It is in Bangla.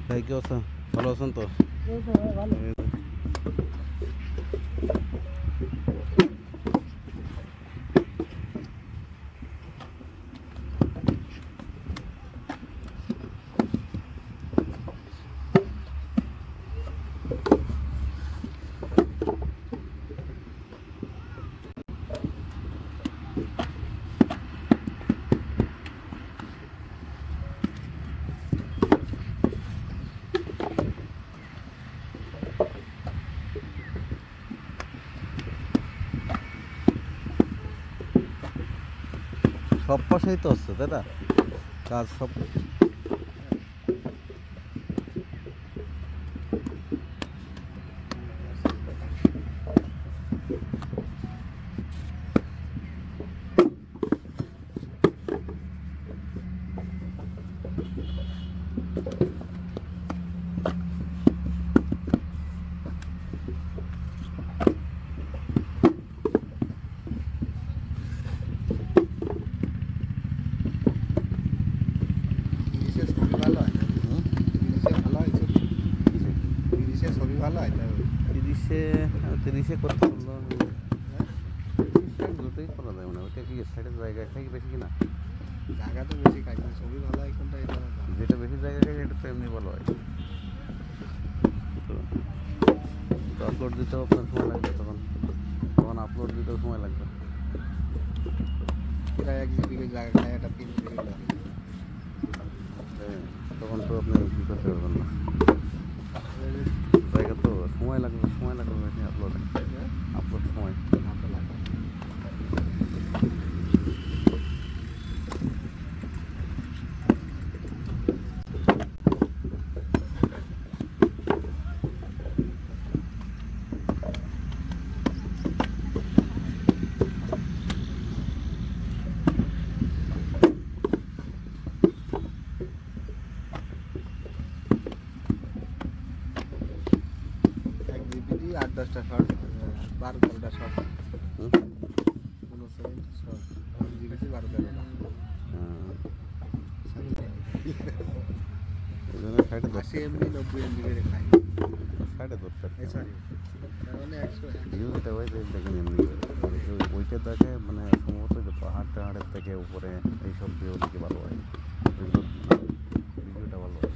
ভাই কি অবস্থা? ভালো আছেন তো? ভালো। সব পাশেই তো হচ্ছে, তাই না? কাজ সব তিরিশে করতে বললো। দুটোই করা যায় মানে ওইটা কি সাইডের জায়গা খাই বেশি কিনা? জায়গা তো বেশি খাই, ছবি ভালো হয় কোনটা? যেটা বেশি জায়গা খাই এটা তো এমনি ভালো হয়। তো আপলোড দিতেও আপনার সময় লাগবে, তখন আপলোড দিতেও সময় লাগবে। প্রায় 1 জিবি জায়গা খায়, এটা 3 জিবি লাগে। তখন তো আপনি কী করতে পারবেন না, জায়গা তো সময় লাগবে বেশি আপলোডে, আপলোড সময় লাগে। জিবি 8-10টা শর্ট, 12-13টা শর্ট, 19 শর্ট, জিবি 12-13টা। এই জন্য সাইডে 80 MB 90 MB করে খাই, সাইডে দরকার। সরি মানে 100 ভিউটা ওই দেখেন এমনি ওইটা দেখে মানে সম্ভবত যে পাহাড়ের থেকে উপরে এইসব ভিউ দিকে ভালো হয়, ভিডিওটা ভালো হয়।